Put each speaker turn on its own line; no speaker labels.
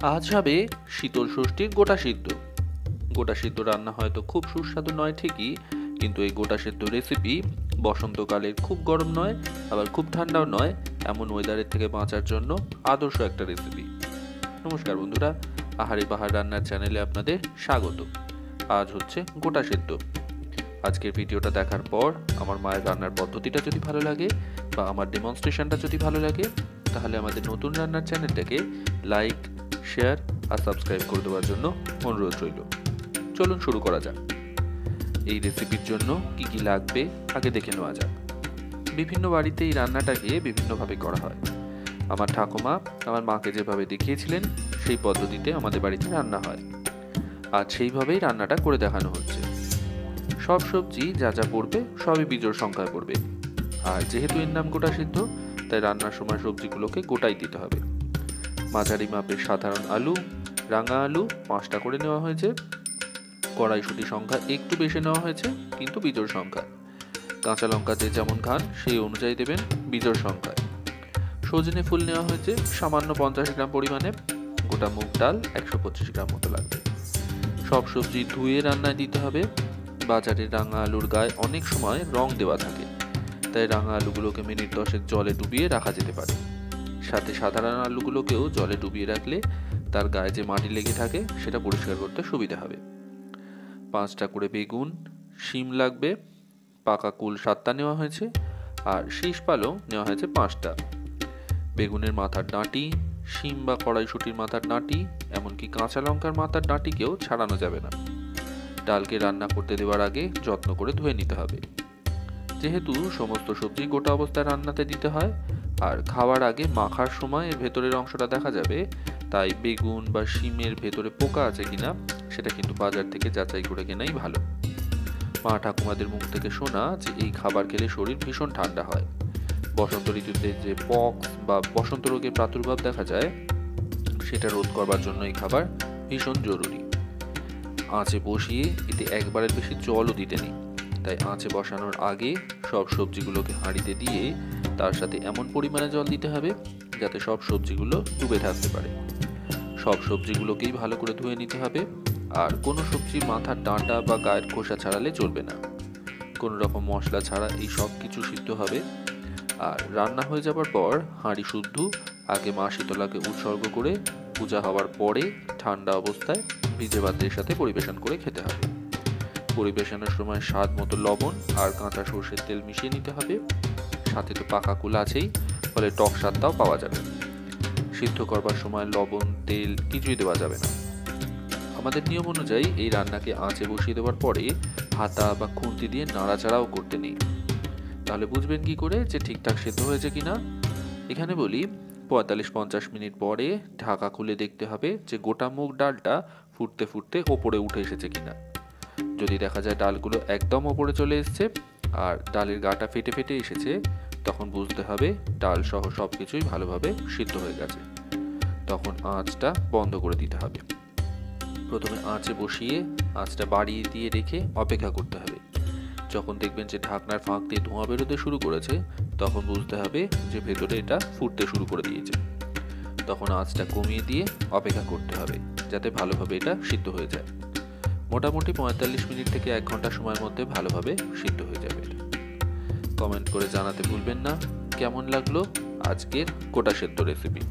আজ হবে শীতল ষষ্ঠীর গোটা সিদ্ধ। গোটা সিদ্ধ রান্না হয়তো খুব সুস্বাদু নয় ঠিকই, কিন্তু এই গোটা সিদ্ধ রেসিপি বসন্তকালের খুব গরম নয়, আবার খুব ঠান্ডাও নয়, এমন ওয়েদারের থেকে বাঁচার জন্য আদর্শ একটা রেসিপি। নমস্কার বন্ধুরা, আহারি পাহাড় রান্নার চ্যানেলে আপনাদের স্বাগত। আজ হচ্ছে গোটা সিদ্ধ। আজকের ভিডিওটা দেখার পর আমার মায়ের রান্নার পদ্ধতিটা যদি ভালো লাগে বা আমার ডেমনস্ট্রেশনটা যদি ভালো লাগে, তাহলে আমাদের নতুন রান্নার চ্যানেলটাকে লাইক, শেয়ার আর সাবস্ক্রাইব করে দেওয়ার জন্য অনুরোধ রইল। চলুন শুরু করা যাক। এই রেসিপির জন্য কি কি লাগবে আগে দেখে নেওয়া যাক। বিভিন্ন বাড়িতে এই রান্নাটাকে বিভিন্নভাবে করা হয়। আমার ঠাকুমা আমার মাকে যেভাবে দেখিয়েছিলেন সেই পদ্ধতিতে আমাদের বাড়িতে রান্না হয়। আজ সেইভাবেই রান্নাটা করে দেখানো হচ্ছে। সব সবজি যা যা পড়বে সবই বিজোড় সংখ্যায় পড়বে। আর যেহেতু এর নাম গোটা সিদ্ধ, তাই রান্নার সময় সবজিগুলোকে গোটাই দিতে হবে। মাঝারি মাপের সাধারণ আলু, রাঙা আলু 5টা করে নেওয়া হয়েছে। কড়াইশুঁটি সংখ্যা একটু বেশি নেওয়া হয়েছে, কিন্তু বিজোড় সংখ্যা। কাঁচা লঙ্কা যে যেমন খান সেই অনুযায়ী দেবেন, বিজোড় সংখ্যায়। সজনে ফুল নেওয়া হয়েছে সামান্য 50 গ্রাম পরিমাণে। গোটা মুগ ডাল 125 গ্রাম মতো লাগবে। সব সবজি ধুয়ে রান্নায় দিতে হবে। বাজারের রাঙা আলুর গায়ে অনেক সময় রং দেওয়া থাকে, তাই রাঙা আলুগুলোকে মিনিট 10 জলে ডুবিয়ে রাখা যেতে পারে। সাথে সাধারণ আলুগুলোকেও জলে ডুবিয়ে রাখলে তার গায়ে যে মাটি লেগে থাকে সেটা পরিষ্কার করতে সুবিধা হবে। 5টা করে বেগুন, শিম লাগবে। পাকা কুল 7টা নেওয়া হয়েছে, আর শীষ পালং নেওয়া হয়েছে 5টা। বেগুনের মাথার ডাঁটি, শিম বা কড়াইশুঁটির মাথার ডাঁটি, এমনকি কাঁচা লঙ্কার মাথার ডাঁটিকেও ছাড়ানো যাবে না। ডালকে রান্না করতে দেওয়ার আগে যত্ন করে ধুয়ে নিতে হবে। যেহেতু সমস্ত সবজি গোটা অবস্থায় রান্নাতে দিতে হয়, আর খাওয়ার আগে মাখার সময় এর ভেতরের অংশটা দেখা যাবে, তাই বেগুন বা শিমের ভেতরে পোকা আছে কিনা সেটা কিন্তু বাজার থেকে যাচাই করে কেনাই ভালো। মা ঠাকুমাদের মুখ থেকে শোনা যে এই খাবার খেলে শরীর ভীষণ ঠান্ডা হয়। বসন্ত ঋতুতে যে পক্স বা বসন্ত রোগের প্রাদুর্ভাব দেখা যায়, সেটা রোধ করবার জন্য এই খাবার ভীষণ জরুরি। আঁচে বসিয়ে এতে একবারের বেশি জলও দিতে নেই, তাই আঁচে বসানোর আগে সব সবজিগুলোকে হাঁড়িতে দিয়ে তার সাথে এমন পরিমাণে জল দিতে হবে যাতে সব সবজিগুলো ডুবে থাকতে পারে। সব সবজিগুলোকেই ভালো করে ধুয়ে নিতে হবে, আর কোনো সবজির মাথার ডাঁটা বা গায়ের খোসা ছাড়ালে চলবে না। কোনো রকম মশলা ছাড়া এই সব কিছু সিদ্ধ হবে। আর রান্না হয়ে যাবার পর হাঁড়ি শুদ্ধ আগে মা শীতলাকে উৎসর্গ করে পূজা হওয়ার পরে ঠান্ডা অবস্থায় ভিজে ভাতের সাথে পরিবেশন করে খেতে হবে। পরিবেশনের সময় স্বাদ মতো লবণ আর কাঁচা সরষের তেল মিশিয়ে নিতে হবে। সাথে তো পাকা কুল আছেই, ফলে টক স্বাদটাও পাওয়া যাবে। সিদ্ধ করবার সময় লবণ, তেল কিছুই দেওয়া যাবে না। আমাদের নিয়ম অনুযায়ী এই রান্নাকে আঁচে বসিয়ে দেওয়ার পরে হাতা বা খুন্তি দিয়ে নাড়াচাড়াও করতে নেই। তাহলে বুঝবেন কি করে যে ঠিকঠাক সিদ্ধ হয়েছে কিনা? এখানে বলি 45-50 মিনিট পরে ঢাকা খুলে দেখতে হবে যে গোটা মুগ ডালটা ফুটতে ফুটতে ওপরে উঠে এসেছে কিনা। যদি দেখা যায় ডালগুলো একদম ওপরে চলে এসেছে আর ডালের গাটা ফেটে ফেটে এসেছে, তখন বুঝতে হবে ডাল সহ সব কিছুই ভালোভাবে সিদ্ধ হয়ে গেছে। তখন আঁচটা বন্ধ করে দিতে হবে। প্রথমে আঁচে বসিয়ে আঁচটা বাড়িয়ে দিয়ে রেখে অপেক্ষা করতে হবে। যখন দেখবেন যে ঢাকনার ফাঁক দিয়ে ধোঁয়া বেরোতে শুরু করেছে, তখন বুঝতে হবে যে ভেতরে এটা ফুটতে শুরু করে দিয়েছে। তখন আঁচটা কমিয়ে দিয়ে অপেক্ষা করতে হবে যাতে ভালোভাবে এটা সিদ্ধ হয়ে যায়। মোটামুটি 45 মিনিট থেকে 1 ঘন্টা সময়ের মধ্যে ভালোভাবে সিদ্ধ হয়ে যাবে এটা। কমেন্ট করে জানাতে ভুলবেন না কেমন লাগলো আজকের গোটা সেদ্ধ রেসিপি।